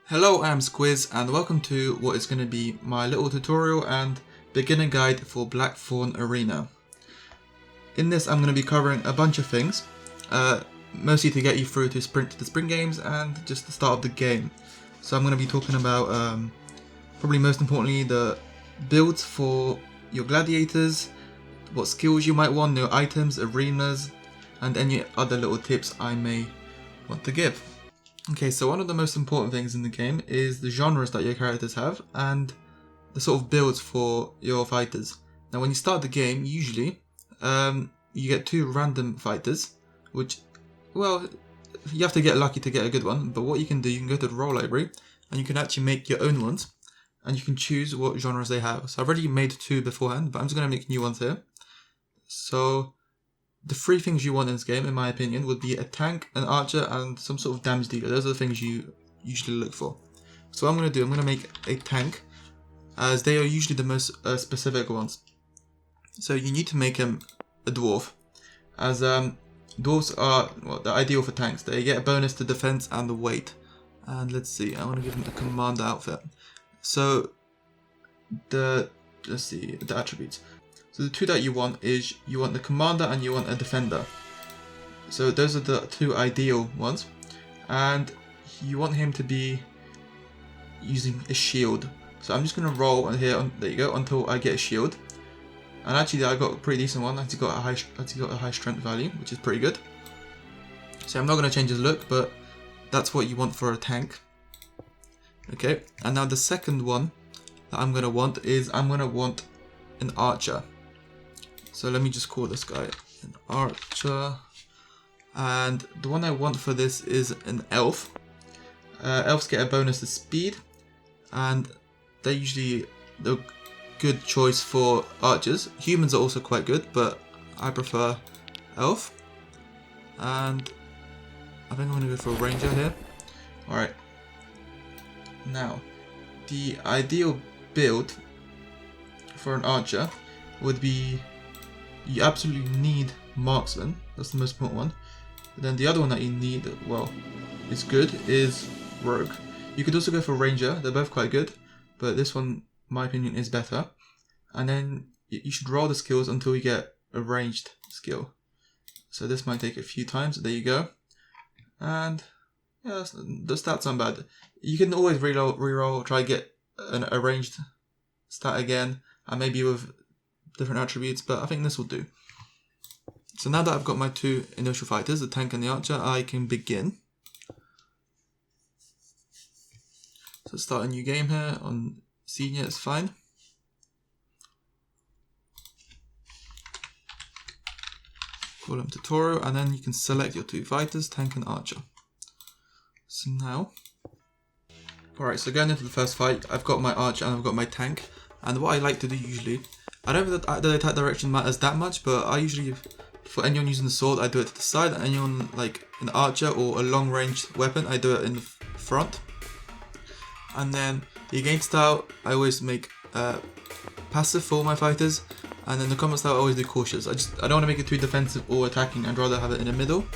Hello, I'm Squiz and welcome to what is going to be my little tutorial and beginner guide for Blackthorn Arena. In this I'm going to be covering a bunch of things, mostly to get you through to sprint to the spring games and just the start of the game. So I'm going to be talking about, probably most importantly, the builds for your gladiators, what skills you might want, new items, arenas, and any other little tips I may want to give. Okay, so one of the most important things in the game is the genres that your characters have and the sort of builds for your fighters. Now when you start the game, usually, you get two random fighters, which, well, you have to get lucky to get a good one, but what you can do, you can go to the role library and you can actually make your own ones and you can choose what genres they have. So I've already made two beforehand, but I'm just going to make new ones here. So the three things you want in this game, in my opinion, would be a tank, an archer, and some sort of damage dealer. Those are the things you usually look for. So what I'm going to do, I'm going to make a tank, as they are usually the most specific ones. So you need to make a dwarf, as dwarves are they're ideal for tanks. They get a bonus to defense and the weight. And let's see, I want to give them a commander outfit. So the attributes. So the two that you want is, you want the commander and you want a defender. So those are the two ideal ones. And you want him to be using a shield. So I'm just going to roll on here, there you go, until I get a shield. And actually I got a pretty decent one, actually got a high strength value, which is pretty good. So I'm not going to change his look, but that's what you want for a tank. Okay, and now the second one that I'm going to want is, I'm going to want an archer. So let me just call this guy an archer. And the one I want for this is an elf. Elves get a bonus to speed. And they're usually the good choice for archers. Humans are also quite good, but I prefer elf. And I think I'm going to go for a ranger here. Alright. Now, the ideal build for an archer would be, you absolutely need marksman. That's the most important one. But then the other one that you need, well, is good, is rogue. You could also go for ranger. They're both quite good, but this one, in my opinion, is better. And then you should roll the skills until you get a ranged skill. So this might take a few times. There you go. And yeah, the stats aren't bad. You can always reroll, try to get a ranged stat again, and maybe with different attributes, but I think this will do. So now that I've got my two initial fighters, the tank and the archer, I can begin. So start a new game here on senior, it's fine. Call them tutorial, and then you can select your two fighters, tank and archer. So now, alright, so going into the first fight, I've got my archer and I've got my tank. And what I like to do usually, I don't think that the attack direction matters that much, but I usually, for anyone using the sword, I do it to the side, and anyone like an archer or a long range weapon, I do it in the front. And then the game style, I always make passive for my fighters, and then the combat style I always do cautious. I don't want to make it too defensive or attacking, I'd rather have it in the middle.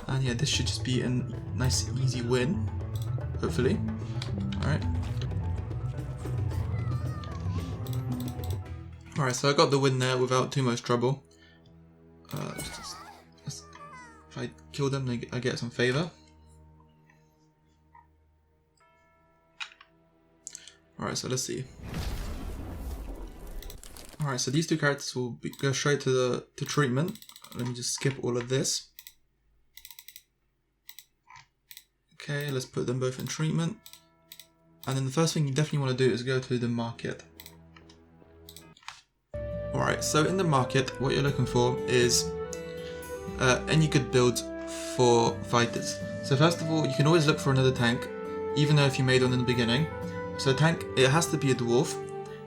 And yeah, this should just be a nice easy win, hopefully. Alright. Alright, so I got the win there without too much trouble. If I kill them, I get some favour. Alright, so let's see. Alright, so these two characters will go straight to treatment. Let me just skip all of this. Okay, let's put them both in treatment. And then the first thing you definitely want to do is go to the market. Alright, so in the market, what you're looking for is any good builds for fighters. So first of all, you can always look for another tank, even though if you made one in the beginning. So tank, it has to be a dwarf,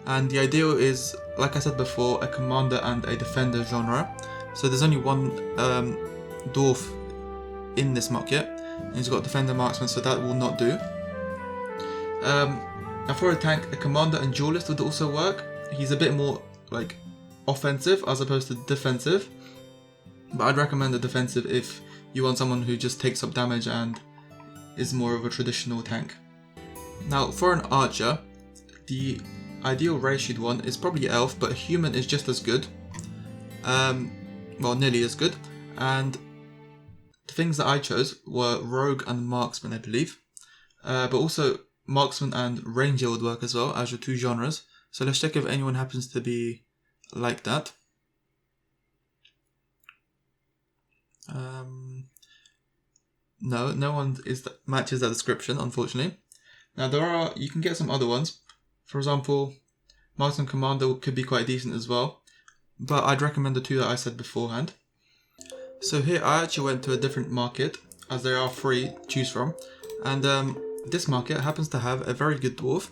and the ideal is, like I said before, a commander and a defender genre. So there's only one dwarf in this market, and he's got defender marksman, so that will not do. Now for a tank, a commander and duelist would also work. He's a bit more like offensive as opposed to defensive, but I'd recommend a defensive if you want someone who just takes up damage and is more of a traditional tank. Now for an archer, the ideal race you'd want is probably elf, but human is just as good. Well, nearly as good. And the things that I chose were rogue and marksman, I believe. But also marksman and ranger would work as well as your two genres. So let's check if anyone happens to be like that. No one matches that description, unfortunately. Now you can get some other ones. For example, marksman commander could be quite decent as well. But I'd recommend the two that I said beforehand. So here I actually went to a different market, as there are 3 to choose from. And this market happens to have a very good dwarf.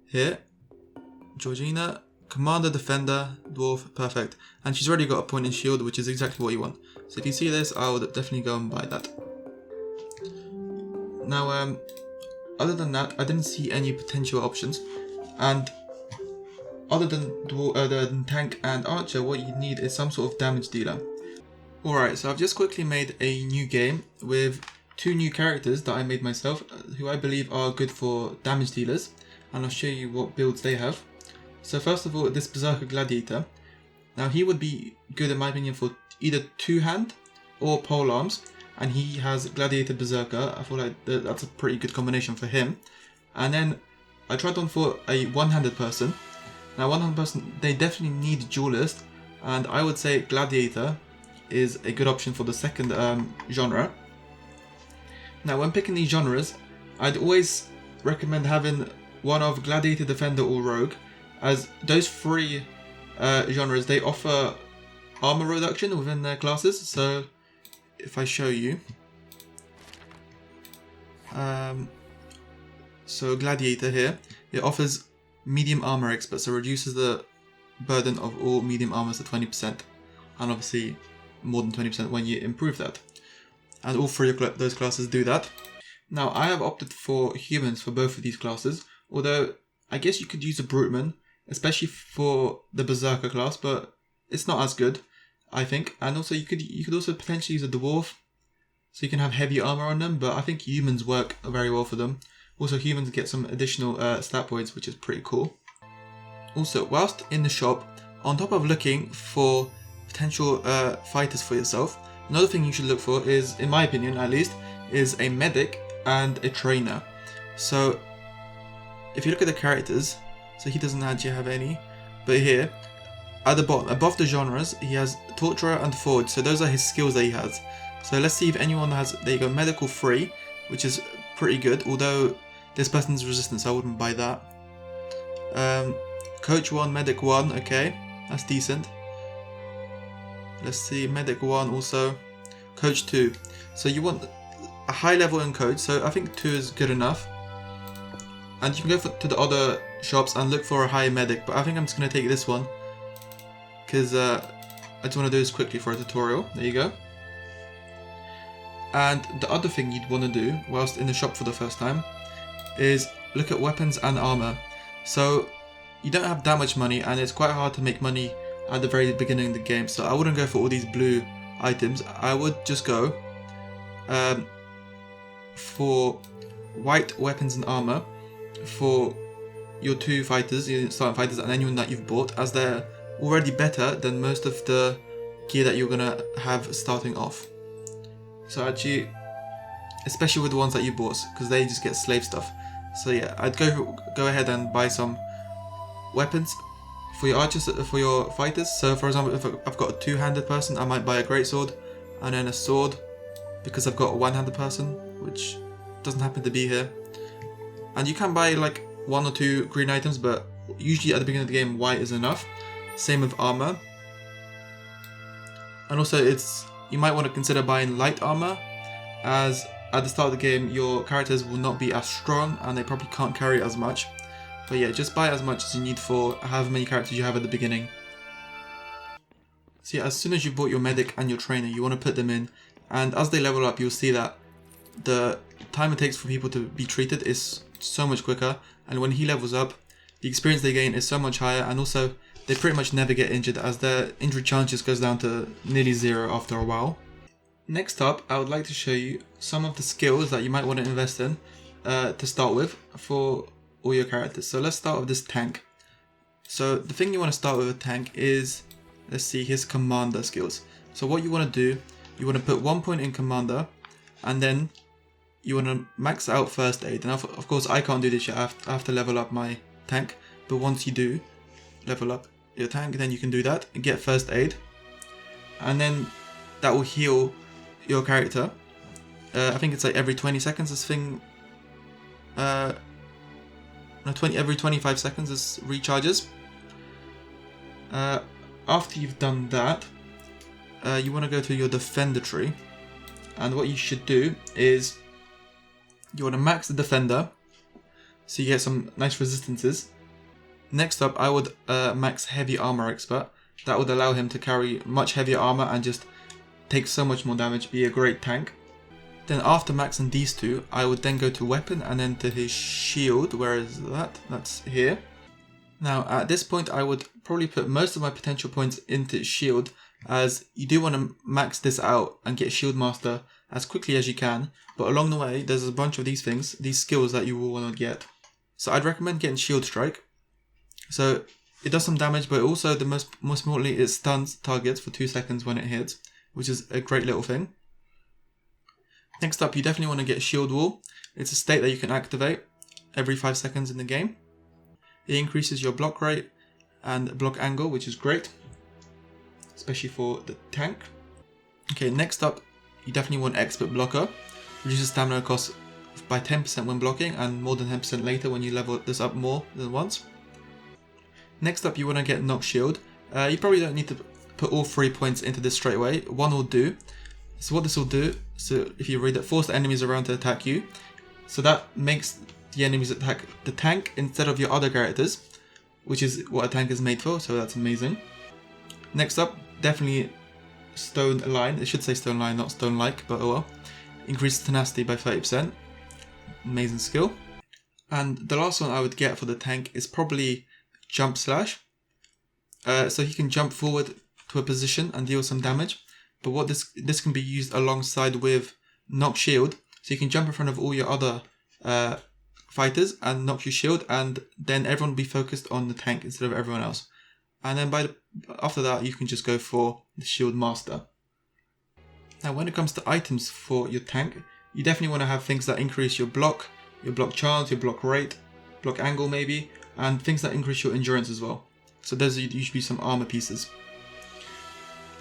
Here, Georgina, commander, defender, dwarf, perfect. And she's already got a point in shield, which is exactly what you want. So if you see this, I would definitely go and buy that. Now, other than that, I didn't see any potential options. And other than tank and archer, what you need is some sort of damage dealer. Alright, so I've just quickly made a new game with 2 new characters that I made myself, who I believe are good for damage dealers, and I'll show you what builds they have. So first of all, this Berserker Gladiator. Now he would be good in my opinion for either 2-hand or pole arms, and he has Gladiator Berserker. I feel like that's a pretty good combination for him. And then I tried on for a one-handed person. Now one-handed person, they definitely need duelist, and I would say Gladiator is a good option for the second genre. Now when picking these genres, I'd always recommend having one of Gladiator, Defender or Rogue, as those 3 genres, they offer armor reduction within their classes. So if I show you, so Gladiator here, it offers medium armor expert, so reduces the burden of all medium armors to 20%, and obviously more than 20% when you improve that. And all 3 of those classes do that. Now I have opted for humans for both of these classes, although I guess you could use a Bruteman, especially for the Berserker class, but it's not as good, I think. And also you could also potentially use a Dwarf, so you can have heavy armor on them, but I think humans work very well for them. Also humans get some additional stat points, which is pretty cool. Also, whilst in the shop, on top of looking for potential fighters for yourself, another thing you should look for is, in my opinion at least, is a medic and a trainer. So if you look at the characters, so he doesn't actually have any, but here at the bottom above the genres he has Torturer and Forge, so those are his skills that he has. So let's see if anyone has, there you go, medical 3, which is pretty good, although this person's resistant, so I wouldn't buy that. Coach 1, medic 1, okay, that's decent. Let's see, medic 1 also, coach 2. So you want a high level in coach, so I think 2 is good enough. And you can go to the other shops and look for a high medic, but I think I'm just going to take this one, because I just want to do this quickly for a tutorial. There you go. And the other thing you'd want to do whilst in the shop for the first time is look at weapons and armor. So you don't have that much money, and it's quite hard to make money at the very beginning of the game, so I wouldn't go for all these blue items. I would just go for white weapons and armor for your 2 fighters, your starting fighters, and anyone that you've bought, as they're already better than most of the gear that you're gonna have starting off. So actually, especially with the ones that you bought, because they just get slave stuff. So yeah, I'd go ahead and buy some weapons for your archers, for your fighters. So for example, if I've got a 2-handed person, I might buy a greatsword and then a sword, because I've got a 1-handed person, which doesn't happen to be here. And you can buy like 1 or 2 green items, but usually at the beginning of the game white is enough. Same with armor. And also you might want to consider buying light armor, as at the start of the game your characters will not be as strong and they probably can't carry as much. But yeah, just buy as much as you need for however many characters you have at the beginning. So yeah, as soon as you've bought your medic and your trainer, you want to put them in, and as they level up, you'll see that the time it takes for people to be treated is so much quicker, and when he levels up, the experience they gain is so much higher, and also they pretty much never get injured, as their injury chances goes down to nearly 0 after a while. Next up, I would like to show you some of the skills that you might want to invest in, to start with for all your characters. So let's start with this tank. So the thing you want to start with a tank is, let's see, his commander skills. So what you want to do, you want to put 1 point in commander, and then you want to max out first aid. And of course I can't do this yet, I have to level up my tank. But once you do level up your tank, then you can do that and get first aid. And then that will heal your character. I think it's like every 20 seconds this thing... no, every 25 seconds this recharges. After you've done that, you want to go to your defender tree. And what you should do is you want to max the defender so you get some nice resistances. Next up, I would max heavy armor expert. That would allow him to carry much heavier armor and just take so much more damage, be a great tank. Then after maxing these two, I would then go to weapon and then to his shield. Where is that? That's here. Now at this point I would probably put most of my potential points into shield, as you do want to max this out and get shield master as quickly as you can, but along the way there's a bunch of these things, these skills that you will want to get. So I'd recommend getting shield strike. So it does some damage, but also the most importantly it stuns targets for 2 seconds when it hits, which is a great little thing. Next up, you definitely want to get shield wall. It's a state that you can activate every 5 seconds in the game. It increases your block rate and block angle, which is great, especially for the tank. Okay, next up, you definitely want expert blocker. Reduces stamina cost by 10% when blocking and more than 10% later when you level this up more than once. Next up, you want to get knock shield. You probably don't need to put all 3 points into this straight away. 1 will do. So what this will do, so if you read it, force the enemies around to attack you. So that makes the enemies attack the tank instead of your other characters, which is what a tank is made for, so that's amazing. Next up, definitely stone line. It should say stone line, not stone like, but oh well. Increases tenacity by 30%. Amazing skill. And the last one I would get for the tank is probably jump slash. So he can jump forward to a position and deal some damage. But what this can be used alongside with knock shield, so you can jump in front of all your other fighters and knock your shield, and then everyone will be focused on the tank instead of everyone else. And then after that, you can just go for the shield master. Now, when it comes to items for your tank, you definitely want to have things that increase your block chance, your block rate, block angle maybe, and things that increase your endurance as well. So those are usually some armor pieces.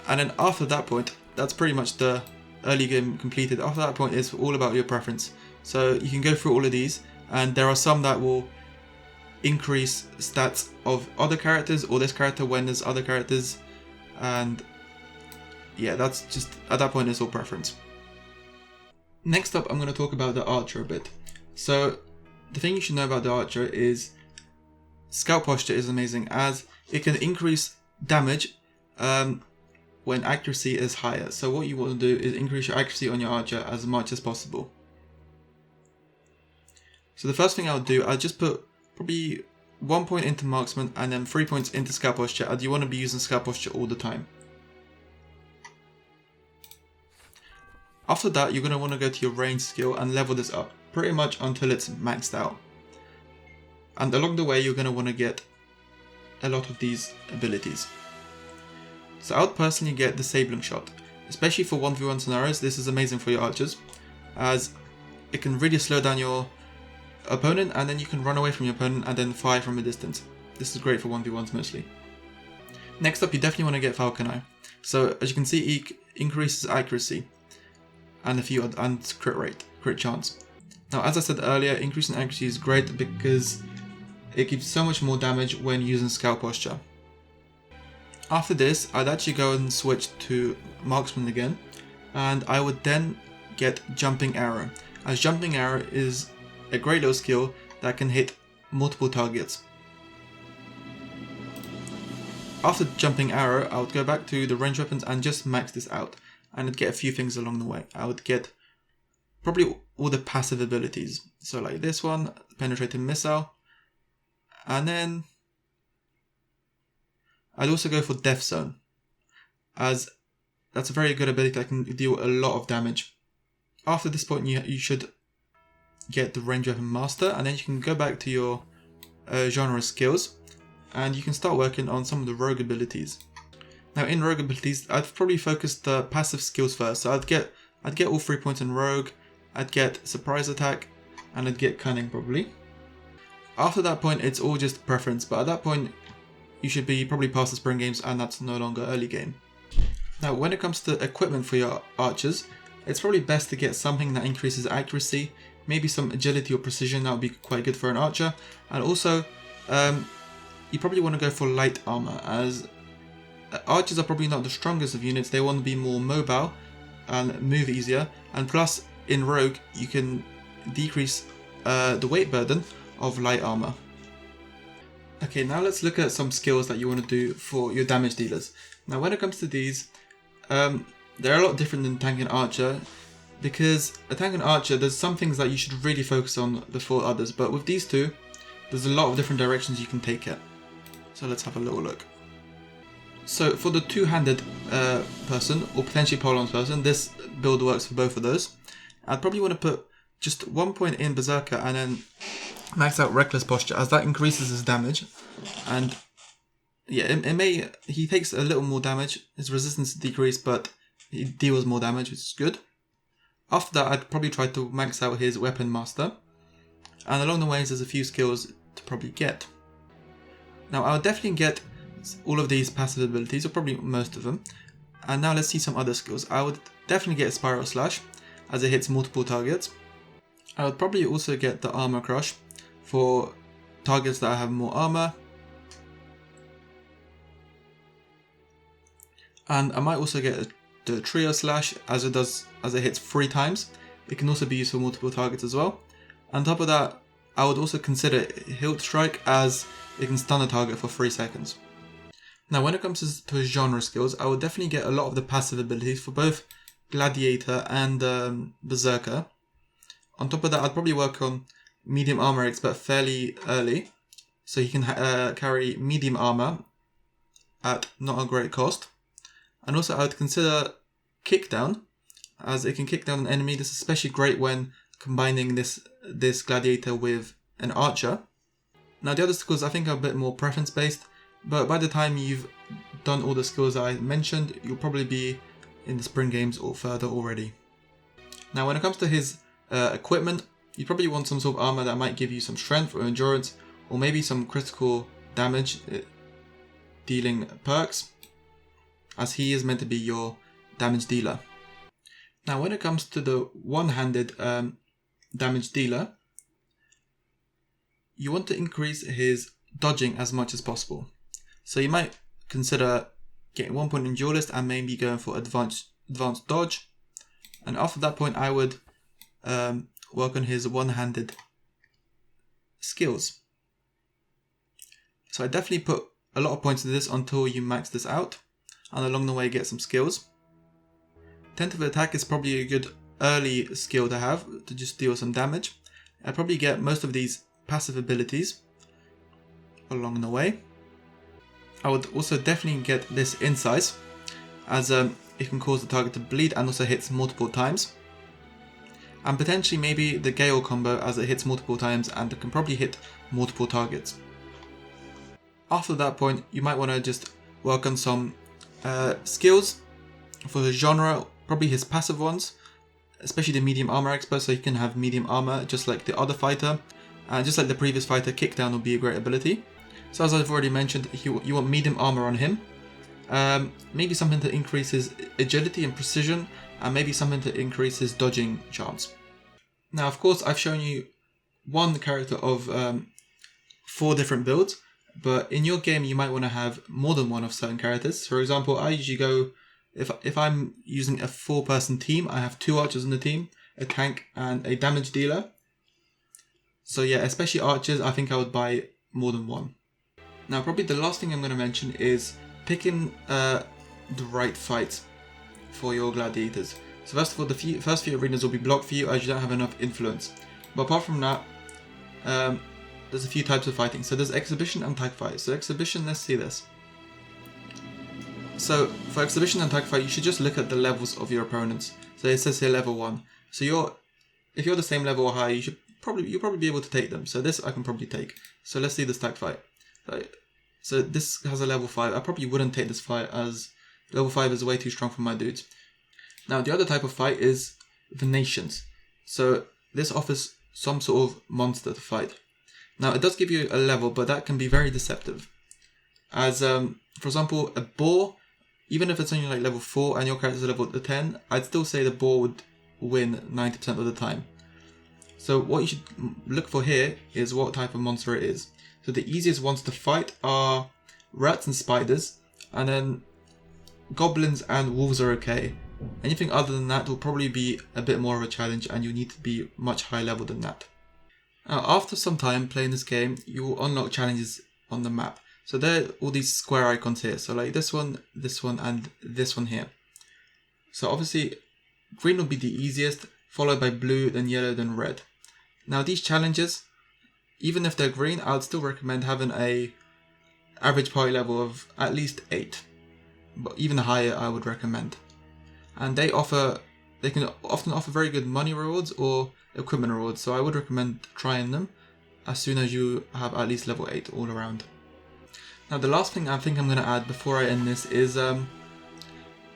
And then after that point, that's pretty much the early game completed. After that point, it's all about your preference. So you can go through all of these, and there are some that will increase stats of other characters or this character when there's other characters, and yeah, that's just, at that point it's all preference. Next up, I'm going to talk about the archer a bit. So the thing you should know about the archer is scout posture is amazing, as it can increase damage when accuracy is higher. So what you want to do is increase your accuracy on your archer as much as possible. So the first thing I would do, I'll just put probably 1 point into marksman and then 3 points into scout posture, as you want to be using scout posture all the time. After that, you're going to want to go to your range skill and level this up pretty much until it's maxed out. And along the way, you're going to want to get a lot of these abilities. So I would personally get Disabling Shot. Especially for 1v1 scenarios, this is amazing for your archers, as it can really slow down your opponent, and then you can run away from your opponent and then fire from a distance. This is great for 1v1s mostly. Next up, you definitely want to get Falcon Eye. So as you can see, it increases accuracy and crit chance. Now, as I said earlier, increasing accuracy is great because it gives so much more damage when using scout posture. After this, I'd actually go and switch to marksman again, and I would then get jumping arrow, as jumping arrow is a great little skill that can hit multiple targets. After jumping arrow, I would go back to the range weapons and just max this out, and I'd get a few things along the way. I would get probably all the passive abilities, so like this one, penetrating missile, and then I'd also go for Death Zone, as that's a very good ability that can deal a lot of damage. After this point, you should get the range weapon master, and then you can go back to your genre skills, and you can start working on some of the rogue abilities. Now in rogue abilities, I'd probably focus the passive skills first. So I'd get all 3 points in rogue, I'd get surprise attack, and I'd get cunning probably. After that point, it's all just preference, but at that point, you should be probably past the spring games, and that's no longer early game. Now when it comes to equipment for your archers, it's probably best to get something that increases accuracy, maybe some agility or precision. That would be quite good for an archer. And also, you probably want to go for light armor, as archers are probably not the strongest of units. They want to be more mobile and move easier, and plus in rogue you can decrease the weight burden of light armor. Okay, now let's look at some skills that you want to do for your damage dealers. Now when it comes to these, they're a lot different than tank and archer, because a tank and archer, there's some things that you should really focus on before others, but with these two, there's a lot of different directions you can take it. So let's have a little look. So for the two-handed person, or potentially polearms person, this build works for both of those. I'd probably want to put just 1 point in Berserker and then max out Reckless Posture, as that increases his damage. And yeah, he takes a little more damage, his resistance decreased, but he deals more damage, which is good. After that, I'd probably try to max out his Weapon Master. And along the ways, there's a few skills to probably get. Now, I would definitely get all of these passive abilities, or probably most of them. And now let's see some other skills. I would definitely get Spiral Slash, as it hits multiple targets. I would probably also get the Armor Crush for targets that have more armor. And I might also get the Trio Slash, as it hits 3 times. It can also be used for multiple targets as well. On top of that, I would also consider Hilt Strike, as it can stun a target for 3 seconds. Now when it comes to his genre skills, I would definitely get a lot of the passive abilities for both Gladiator and Berserker. On top of that, I'd probably work on Medium Armor Expert fairly early, so he can carry medium armor at not a great cost. And also I would consider Kickdown, as it can kick down an enemy. This is especially great when combining this Gladiator with an Archer. Now the other skills I think are a bit more preference based, but by the time you've done all the skills I mentioned, you'll probably be in the spring games or further already. Now when it comes to his equipment, you probably want some sort of armor that might give you some strength or endurance, or maybe some critical damage dealing perks, as he is meant to be your damage dealer. Now when it comes to the one-handed damage dealer, you want to increase his dodging as much as possible. So you might consider getting 1 point in Duelist and maybe going for advanced dodge. And after that point I would work on his one-handed skills. So I definitely put a lot of points into this until you max this out, and along the way get some skills. Tentative Attack is probably a good early skill to have, to just deal some damage. I'd probably get most of these passive abilities along the way. I would also definitely get this Incise, as it can cause the target to bleed and also hits multiple times. And potentially maybe the Gale combo, as it hits multiple times and it can probably hit multiple targets. After that point, you might want to just work on some skills for the genre, probably his passive ones, especially the Medium Armor Expert, so you can have medium armor just like the other fighter. And just like the previous fighter, Kickdown will be a great ability. So as I've already mentioned, you want medium armor on him. Maybe something to increase his agility and precision, and maybe something to increase his dodging chance. Now of course I've shown you one character of 4 different builds, but in your game you might want to have more than one of certain characters. For example, I usually go, if I'm using a 4-person team, I have 2 archers on the team, a tank and a damage dealer. So yeah, especially archers, I think I would buy more than one. Now probably the last thing I'm going to mention is picking the right fight for your gladiators. So first of all, the first few arenas will be blocked for you, as you don't have enough influence. But apart from that, there's a few types of fighting. So there's exhibition and tag fight. So exhibition, let's see this. So for exhibition and tag fight, you should just look at the levels of your opponents. So it says here level 1. So if you're the same level or higher, you should you'll probably be able to take them. So this I can probably take. So let's see the stack fight. So this has a level 5. I probably wouldn't take this fight as level 5 is way too strong for my dudes. Now the other type of fight is the nations. So this offers some sort of monster to fight. Now it does give you a level, but that can be very deceptive. As for example, a boar, even if it's only like level 4 and your character's level 10, I'd still say the boar would win 90% of the time. So what you should look for here is what type of monster it is. So the easiest ones to fight are rats and spiders, and then goblins and wolves are okay. Anything other than that will probably be a bit more of a challenge, and you need to be much higher level than that. Now, after some time playing this game, you will unlock challenges on the map. So there are all these square icons here. So like this one, and this one here. So obviously, green will be the easiest, followed by blue, then yellow, then red. Now these challenges, even if they're green, I would still recommend having a average party level of at least 8. But even higher I would recommend. And they can often offer very good money rewards or equipment rewards, so I would recommend trying them as soon as you have at least level 8 all around. Now the last thing I think I'm going to add before I end this is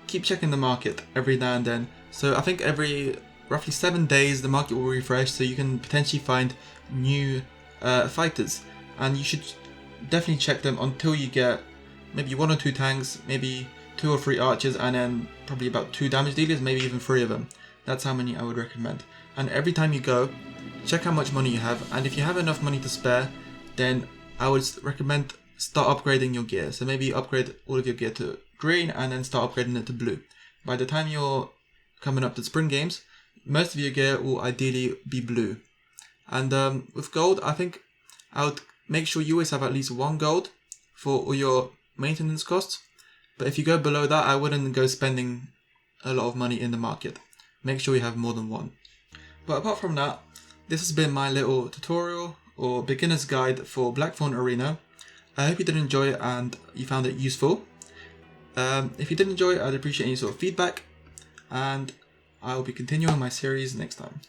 keep checking the market every now and then. So I think every roughly 7 days the market will refresh, so you can potentially find new fighters, and you should definitely check them until you get maybe 1 or 2 tanks, maybe 2 or 3 archers, and then probably about 2 damage dealers, maybe even 3 of them. That's how many I would recommend. And every time you go, check how much money you have, and if you have enough money to spare, then I would recommend start upgrading your gear. So maybe upgrade all of your gear to green and then start upgrading it to blue. By the time you're coming up to spring games, most of your gear will ideally be blue. And with gold, I think I would make sure you always have at least 1 gold for all your maintenance costs. But if you go below that, I wouldn't go spending a lot of money in the market. Make sure you have more than 1. But apart from that, this has been my little tutorial or beginner's guide for Blackthorn Arena. I hope you did enjoy it and you found it useful. If you did enjoy it, I'd appreciate any sort of feedback, and I will be continuing my series next time.